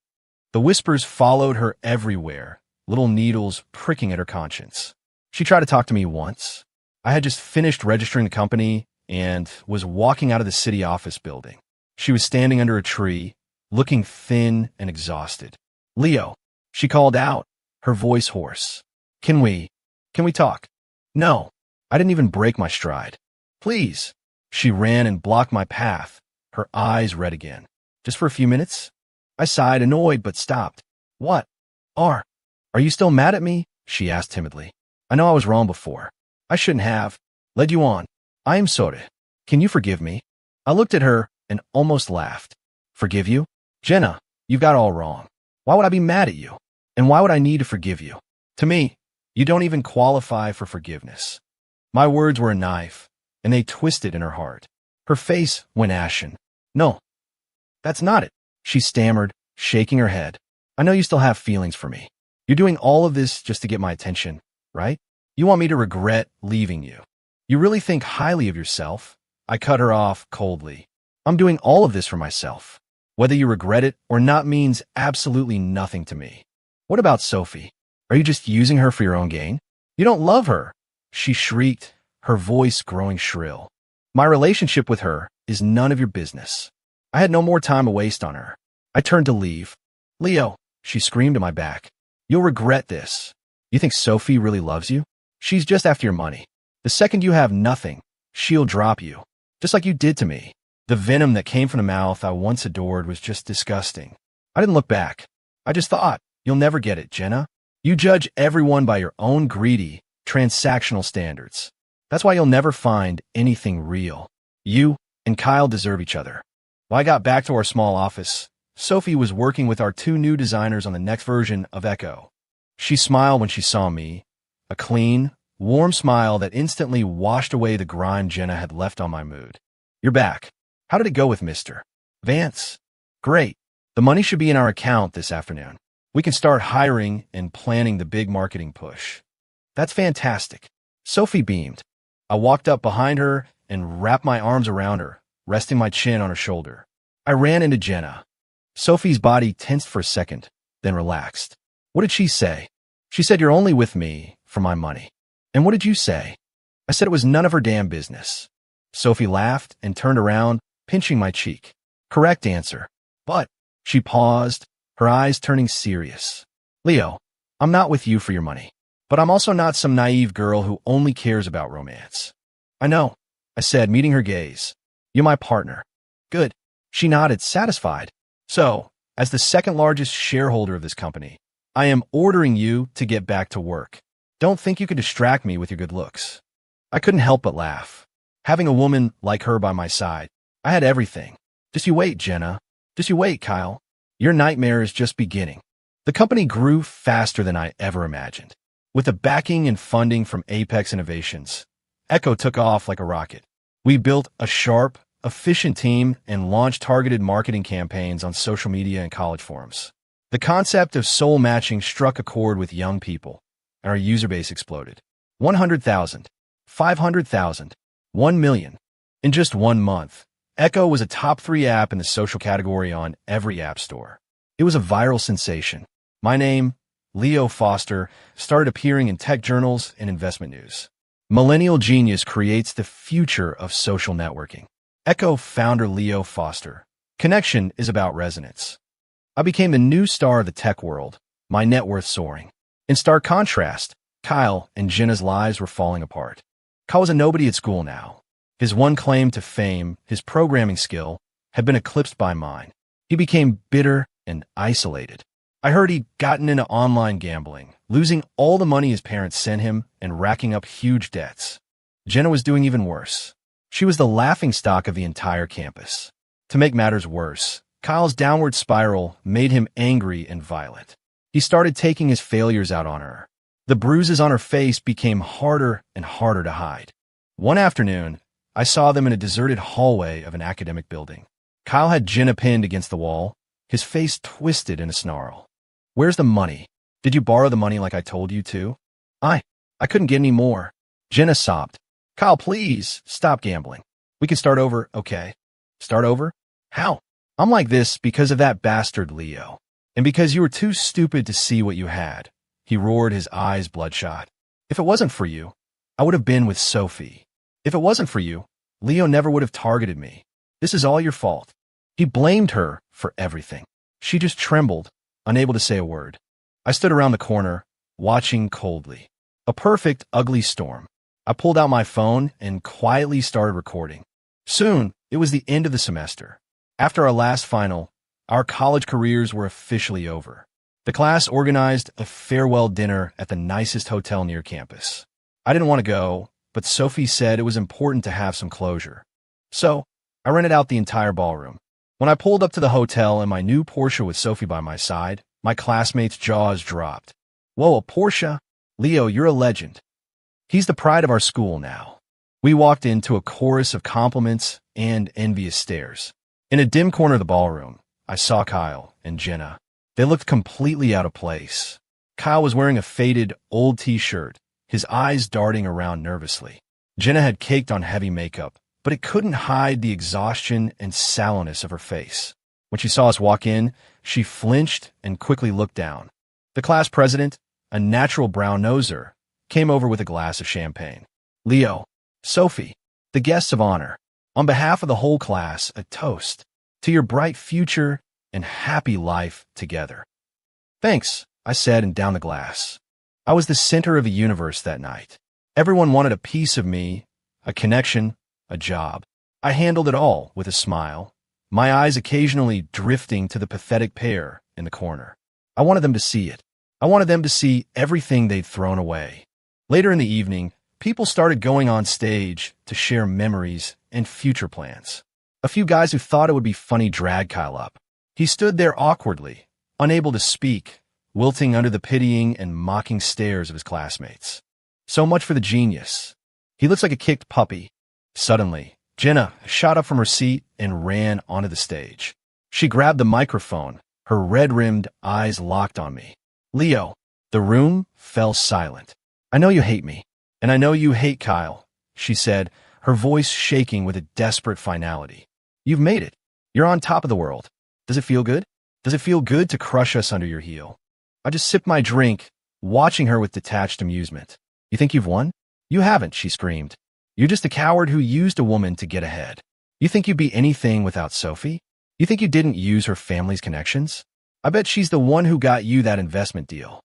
The whispers followed her everywhere, little needles pricking at her conscience. She tried to talk to me once. I had just finished registering the company and was walking out of the city office building. She was standing under a tree, looking thin and exhausted. "Leo," she called out, her voice hoarse. Can we talk?" "No." I didn't even break my stride. "Please." She ran and blocked my path, her eyes red again. "Just for a few minutes?" I sighed, annoyed, but stopped. "What? Are you still mad at me?" she asked timidly. "I know I was wrong before. I shouldn't have led you on. I am sorry. Can you forgive me?" I looked at her and almost laughed. "Forgive you? Jenna, you've got it all wrong. Why would I be mad at you? And why would I need to forgive you? To me, you don't even qualify for forgiveness." My words were a knife, and they twisted in her heart. Her face went ashen. "No, that's not it," she stammered, shaking her head. "I know you still have feelings for me. You're doing all of this just to get my attention, right? You want me to regret leaving you. You really think highly of yourself." I cut her off coldly. "I'm doing all of this for myself. Whether you regret it or not means absolutely nothing to me. What about Sophie? Are you just using her for your own gain? You don't love her, she shrieked, her voice growing shrill. My relationship with her is none of your business. I had no more time to waste on her. I turned to leave. Leo, she screamed at my back. You'll regret this. You think Sophie really loves you? She's just after your money. The second you have nothing, she'll drop you. Just like you did to me. The venom that came from the mouth I once adored was just disgusting. I didn't look back. I just thought, you'll never get it, Jenna. You judge everyone by your own greedy, transactional standards. That's why you'll never find anything real. You and Kyle deserve each other. When I got back to our small office, Sophie was working with our two new designers on the next version of Echo. She smiled when she saw me, a clean, warm smile that instantly washed away the grime Jenna had left on my mood. You're back. How did it go with Mr. Vance? Great. The money should be in our account this afternoon. We can start hiring and planning the big marketing push. That's fantastic. Sophie beamed. I walked up behind her and wrapped my arms around her, resting my chin on her shoulder. I ran into Jenna. Sophie's body tensed for a second, then relaxed. What did she say? She said, you're only with me for my money. And what did you say? I said it was none of her damn business. Sophie laughed and turned around, pinching my cheek. Correct answer. But, she paused, her eyes turning serious. Leo, I'm not with you for your money. But I'm also not some naive girl who only cares about romance. I know, I said, meeting her gaze. You're my partner. Good. She nodded, satisfied. So, as the second largest shareholder of this company, I am ordering you to get back to work. Don't think you can distract me with your good looks. I couldn't help but laugh. Having a woman like her by my side, I had everything. Just you wait, Jenna. Just you wait, Kyle. Your nightmare is just beginning. The company grew faster than I ever imagined. With the backing and funding from Apex Innovations, Echo took off like a rocket. We built a sharp, efficient team and launched targeted marketing campaigns on social media and college forums. The concept of soul matching struck a chord with young people, and our user base exploded. 100,000, 500,000, 1 million. In just 1 month, Echo was a top 3 app in the social category on every app store. It was a viral sensation. My name, Leo Foster, started appearing in tech journals and investment news. Millennial genius creates the future of social networking. Echo founder Leo Foster. Connection is about resonance. I became the new star of the tech world, my net worth soaring. In stark contrast, Kyle and Jenna's lives were falling apart. Kyle was a nobody at school now. His one claim to fame, his programming skill, had been eclipsed by mine. He became bitter and isolated. I heard he'd gotten into online gambling, losing all the money his parents sent him and racking up huge debts. Jenna was doing even worse. She was the laughingstock of the entire campus. To make matters worse, Kyle's downward spiral made him angry and violent. He started taking his failures out on her. The bruises on her face became harder and harder to hide. One afternoon, I saw them in a deserted hallway of an academic building. Kyle had Jenna pinned against the wall, his face twisted in a snarl. Where's the money? Did you borrow the money like I told you to? I couldn't get any more. Jenna sobbed. Kyle, please, stop gambling. We can start over, okay? Start over? How? I'm like this because of that bastard Leo. And because you were too stupid to see what you had. He roared, his eyes bloodshot. If it wasn't for you, I would have been with Sophie. If it wasn't for you, Leo never would have targeted me. This is all your fault. He blamed her for everything. She just trembled, unable to say a word. I stood around the corner, watching coldly. A perfect, ugly storm. I pulled out my phone and quietly started recording. Soon, it was the end of the semester. After our last final, our college careers were officially over. The class organized a farewell dinner at the nicest hotel near campus. I didn't want to go, but Sophie said it was important to have some closure. So, I rented out the entire ballroom. When I pulled up to the hotel in my new Porsche with Sophie by my side, my classmates' jaws dropped. Whoa, a Porsche? Leo, you're a legend. He's the pride of our school now. We walked into a chorus of compliments and envious stares. In a dim corner of the ballroom, I saw Kyle and Jenna. They looked completely out of place. Kyle was wearing a faded, old t-shirt, his eyes darting around nervously. Jenna had caked on heavy makeup, but it couldn't hide the exhaustion and sallowness of her face. When she saw us walk in, she flinched and quickly looked down. The class president, a natural brown-noser, came over with a glass of champagne. Leo, Sophie, the guests of honor, on behalf of the whole class, a toast to your bright future and happy life together. Thanks, I said and downed the glass. I was the center of a universe that night. Everyone wanted a piece of me, a connection, a job. I handled it all with a smile, my eyes occasionally drifting to the pathetic pair in the corner. I wanted them to see it. I wanted them to see everything they'd thrown away. Later in the evening, people started going on stage to share memories and future plans. A few guys who thought it would be funny dragged Kyle up. He stood there awkwardly, unable to speak, wilting under the pitying and mocking stares of his classmates. So much for the genius. He looks like a kicked puppy. Suddenly, Jenna shot up from her seat and ran onto the stage. She grabbed the microphone, her red-rimmed eyes locked on me. Leo, the room fell silent. I know you hate me, and I know you hate Kyle, she said, her voice shaking with a desperate finality. You've made it. You're on top of the world. Does it feel good? Does it feel good to crush us under your heel? I just sipped my drink, watching her with detached amusement. You think you've won? You haven't, she screamed. You're just a coward who used a woman to get ahead. You think you'd be anything without Sophie? You think you didn't use her family's connections? I bet she's the one who got you that investment deal.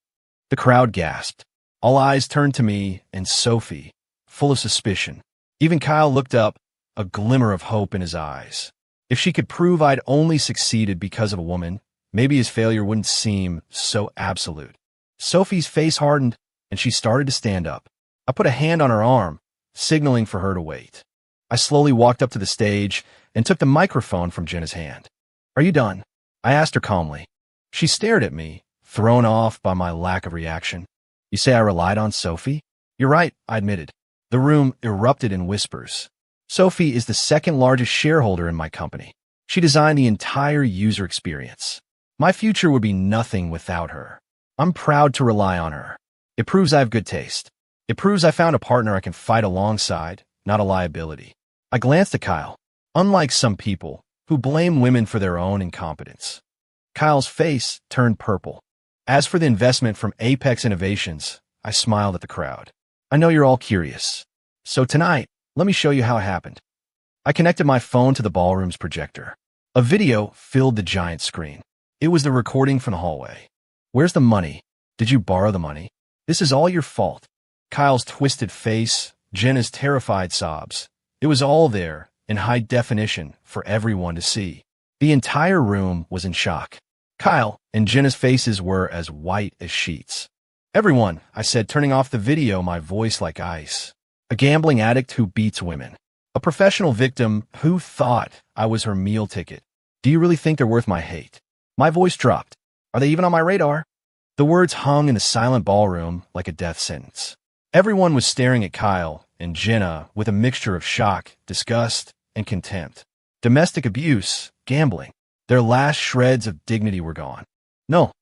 The crowd gasped. All eyes turned to me and Sophie, full of suspicion. Even Kyle looked up, a glimmer of hope in his eyes. If she could prove I'd only succeeded because of a woman, maybe his failure wouldn't seem so absolute. Sophie's face hardened, and she started to stand up. I put a hand on her arm, signaling for her to wait. I slowly walked up to the stage and took the microphone from Jenna's hand. Are you done? I asked her calmly. She stared at me, thrown off by my lack of reaction. You say I relied on Sophie? You're right, I admitted. The room erupted in whispers. Sophie is the second largest shareholder in my company. She designed the entire user experience. My future would be nothing without her. I'm proud to rely on her. It proves I have good taste. It proves I found a partner I can fight alongside, not a liability. I glanced at Kyle. Unlike some people who blame women for their own incompetence, Kyle's face turned purple. As for the investment from Apex Innovations, I smiled at the crowd. I know you're all curious. So tonight, let me show you how it happened. I connected my phone to the ballroom's projector. A video filled the giant screen. It was the recording from the hallway. Where's the money? Did you borrow the money? This is all your fault. Kyle's twisted face, Jenna's terrified sobs. It was all there, in high definition, for everyone to see. The entire room was in shock. Kyle and Jenna's faces were as white as sheets. Everyone, I said, turning off the video, my voice like ice. A gambling addict who beats women. A professional victim who thought I was her meal ticket. Do you really think they're worth my hate? My voice dropped. Are they even on my radar? The words hung in the silent ballroom like a death sentence. Everyone was staring at Kyle and Jenna with a mixture of shock, disgust, and contempt. Domestic abuse, gambling. Their last shreds of dignity were gone. No,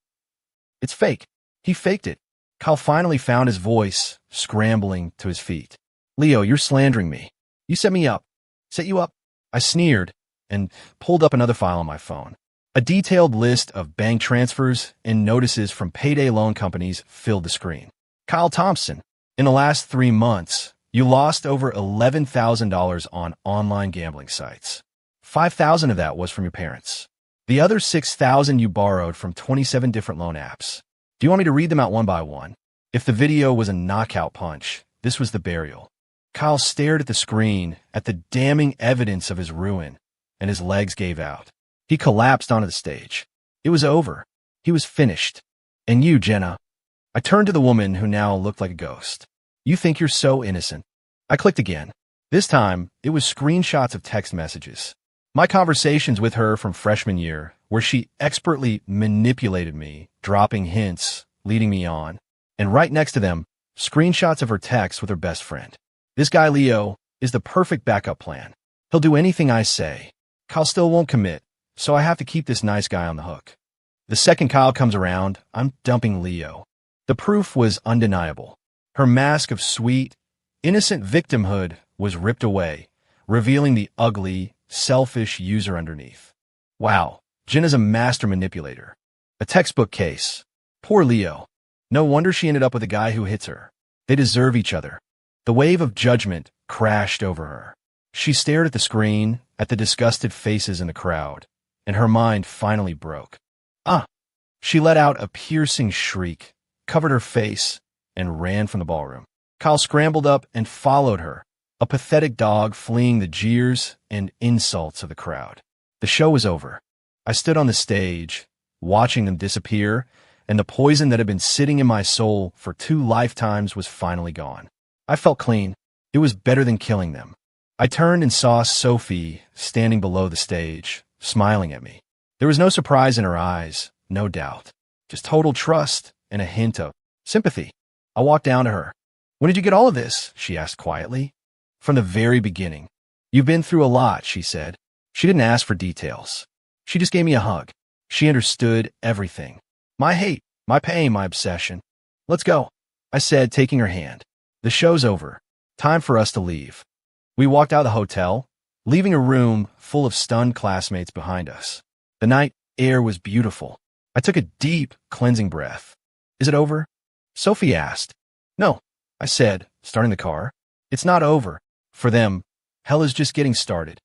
it's fake. He faked it. Kyle finally found his voice, scrambling to his feet. Leo, you're slandering me. You set me up. Set you up? I sneered and pulled up another file on my phone. A detailed list of bank transfers and notices from payday loan companies filled the screen. Kyle Thompson, in the last 3 months, you lost over $11,000 on online gambling sites. $5,000 of that was from your parents. The other $6,000 you borrowed from 27 different loan apps. Do you want me to read them out one by one? If the video was a knockout punch, this was the burial. Kyle stared at the screen, at the damning evidence of his ruin, and his legs gave out. He collapsed onto the stage. It was over. He was finished. And you, Jenna. I turned to the woman who now looked like a ghost. You think you're so innocent. I clicked again. This time, it was screenshots of text messages. My conversations with her from freshman year, where she expertly manipulated me, dropping hints, leading me on. And right next to them, screenshots of her texts with her best friend. This guy, Leo, is the perfect backup plan. He'll do anything I say. Kyle still won't commit, so I have to keep this nice guy on the hook. The second Kyle comes around, I'm dumping Leo. The proof was undeniable. Her mask of sweet, innocent victimhood was ripped away, revealing the ugly, selfish user underneath. Wow, Jenna's a master manipulator. A textbook case. Poor Leo. No wonder she ended up with a guy who hits her. They deserve each other. The wave of judgment crashed over her. She stared at the screen, at the disgusted faces in the crowd, and her mind finally broke. Ah! She let out a piercing shriek, covered her face, and ran from the ballroom. Kyle scrambled up and followed her, a pathetic dog fleeing the jeers and insults of the crowd. The show was over. I stood on the stage, watching them disappear, and the poison that had been sitting in my soul for 2 lifetimes was finally gone. I felt clean. It was better than killing them. I turned and saw Sophie standing below the stage, smiling at me. There was no surprise in her eyes, no doubt, just total trust and a hint of sympathy. I walked down to her. "When did you get all of this?" she asked quietly. "From the very beginning. You've been through a lot," she said. She didn't ask for details. She just gave me a hug. She understood everything. My hate, my pain, my obsession. "Let's go," I said, taking her hand. "The show's over. Time for us to leave." We walked out of the hotel, leaving a room full of stunned classmates behind us. The night air was beautiful. I took a deep, cleansing breath. "Is it over?" Sophie asked. "No," I said, starting the car. "It's not over. For them, hell is just getting started."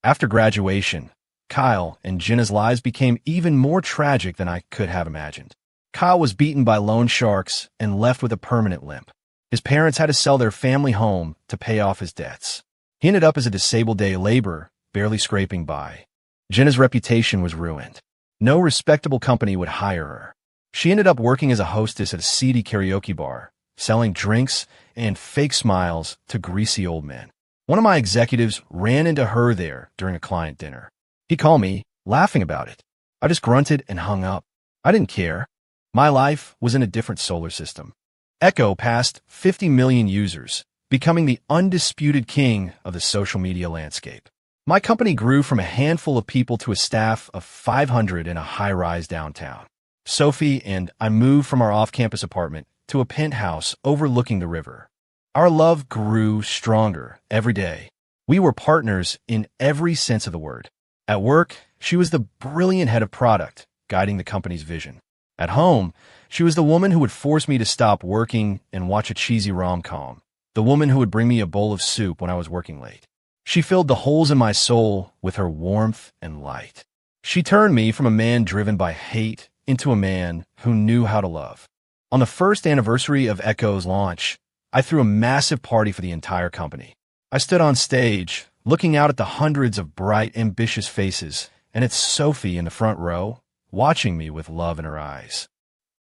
After graduation, Kyle and Jenna's lives became even more tragic than I could have imagined. Kyle was beaten by loan sharks and left with a permanent limp. His parents had to sell their family home to pay off his debts. He ended up as a disabled day laborer, barely scraping by. Jenna's reputation was ruined. No respectable company would hire her. She ended up working as a hostess at a seedy karaoke bar, selling drinks and fake smiles to greasy old men. One of my executives ran into her there during a client dinner. He called me, laughing about it. I just grunted and hung up. I didn't care. My life was in a different solar system. Echo passed 50 million users, becoming the undisputed king of the social media landscape. My company grew from a handful of people to a staff of 500 in a high-rise downtown. Sophie and I moved from our off-campus apartment to a penthouse overlooking the river. Our love grew stronger every day. We were partners in every sense of the word. At work, she was the brilliant head of product, guiding the company's vision. At home, she was the woman who would force me to stop working and watch a cheesy rom-com, the woman who would bring me a bowl of soup when I was working late. She filled the holes in my soul with her warmth and light. She turned me from a man driven by hate into a man who knew how to love. On the first anniversary of Echo's launch, I threw a massive party for the entire company. I stood on stage, looking out at the hundreds of bright, ambitious faces, and it's Sophie in the front row, watching me with love in her eyes.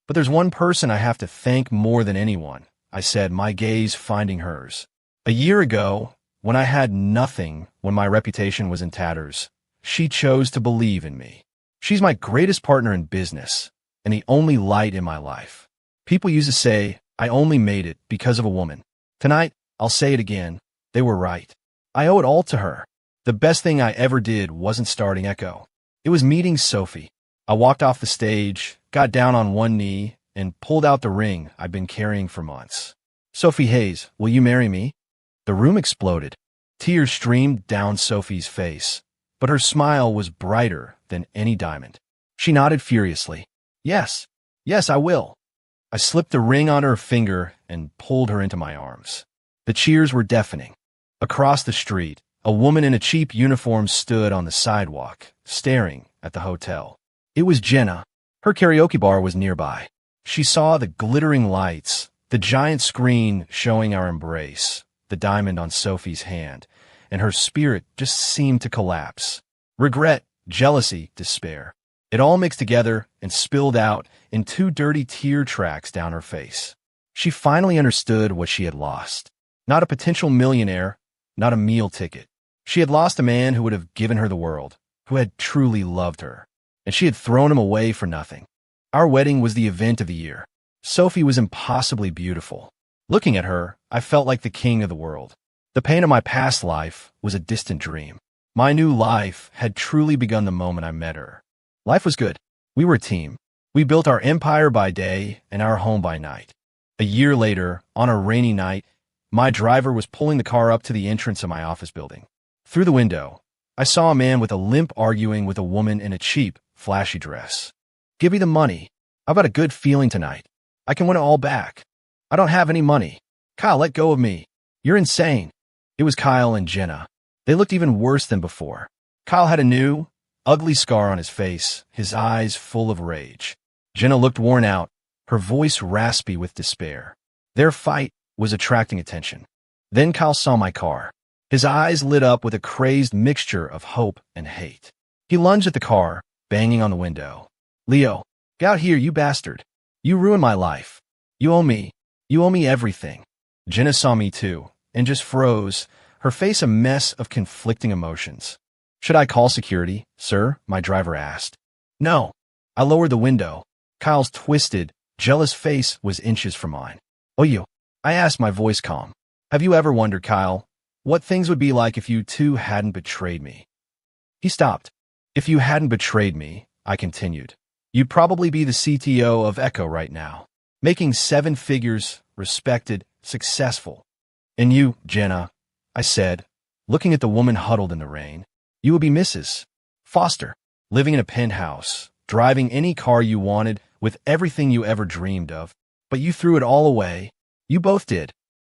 "But there's one person I have to thank more than anyone," I said, my gaze finding hers. "A year ago, when I had nothing, when my reputation was in tatters, she chose to believe in me. She's my greatest partner in business, and the only light in my life. People used to say, I only made it because of a woman. Tonight, I'll say it again. They were right. I owe it all to her. The best thing I ever did wasn't starting Echo. It was meeting Sophie. I walked off the stage, got down on one knee, and pulled out the ring I'd been carrying for months. Sophie Hayes, will you marry me?" The room exploded. Tears streamed down Sophie's face, but her smile was brighter than any diamond. She nodded furiously. Yes, I will." I slipped the ring on her finger and pulled her into my arms. The cheers were deafening. Across the street, a woman in a cheap uniform stood on the sidewalk, staring at the hotel. It was Jenna. Her karaoke bar was nearby. She saw the glittering lights, the giant screen showing our embrace, the diamond on Sophie's hand, and her spirit just seemed to collapse. Regret, jealousy, despair. It all mixed together and spilled out in 2 dirty tear tracks down her face. She finally understood what she had lost. Not a potential millionaire, not a meal ticket. She had lost a man who would have given her the world, who had truly loved her, and she had thrown him away for nothing. Our wedding was the event of the year. Sophie was impossibly beautiful. Looking at her, I felt like the king of the world. The pain of my past life was a distant dream. My new life had truly begun the moment I met her. Life was good. We were a team. We built our empire by day and our home by night. A year later, on a rainy night, my driver was pulling the car up to the entrance of my office building. Through the window, I saw a man with a limp arguing with a woman in a cheap, flashy dress. Give me the money. I've got a good feeling tonight. I can win it all back. I don't have any money. Kyle, let go of me. You're insane. It was Kyle and Jenna. They looked even worse than before. Kyle had a new, ugly scar on his face, his eyes full of rage. Jenna looked worn out, her voice raspy with despair. Their fight was attracting attention. Then Kyle saw my car. His eyes lit up with a crazed mixture of hope and hate. He lunged at the car, banging on the window. Leo, get out here, you bastard. You ruined my life. You owe me. You owe me everything. Jenna saw me too, and just froze, her face a mess of conflicting emotions. Should I call security, sir? My driver asked. No. I lowered the window. Kyle's twisted, jealous face was inches from mine. Oh, you? I asked, my voice calm. Have you ever wondered, Kyle, what things would be like if you two hadn't betrayed me? He stopped. If you hadn't betrayed me, I continued, you'd probably be the CTO of Echo right now, making 7 figures, respected, successful. And you, Jenna, I said, looking at the woman huddled in the rain, you would be Mrs. Foster, living in a penthouse, driving any car you wanted, with everything you ever dreamed of. But you threw it all away. You both did.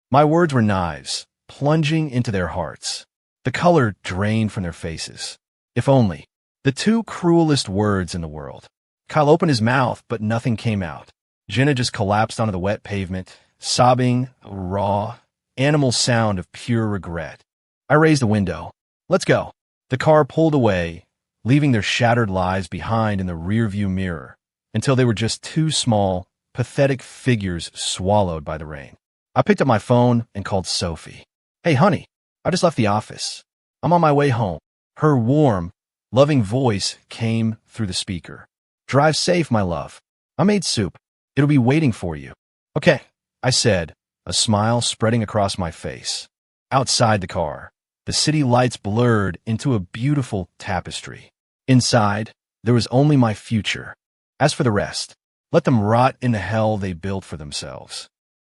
My words were knives, plunging into their hearts. The color drained from their faces. If only. The 2 cruelest words in the world. Kyle opened his mouth, but nothing came out. Jenna just collapsed onto the wet pavement, sobbing a raw, animal sound of pure regret. I raised the window. Let's go. The car pulled away, leaving their shattered lives behind in the rearview mirror, until they were just 2 small, pathetic figures swallowed by the rain. I picked up my phone and called Sophie. Hey, honey, I just left the office. I'm on my way home. Her warm, loving voice came through the speaker. Drive safe, my love. I made soup. It'll be waiting for you. Okay, I said, a smile spreading across my face. Outside the car, the city lights blurred into a beautiful tapestry. Inside, there was only my future. As for the rest, let them rot in the hell they built for themselves.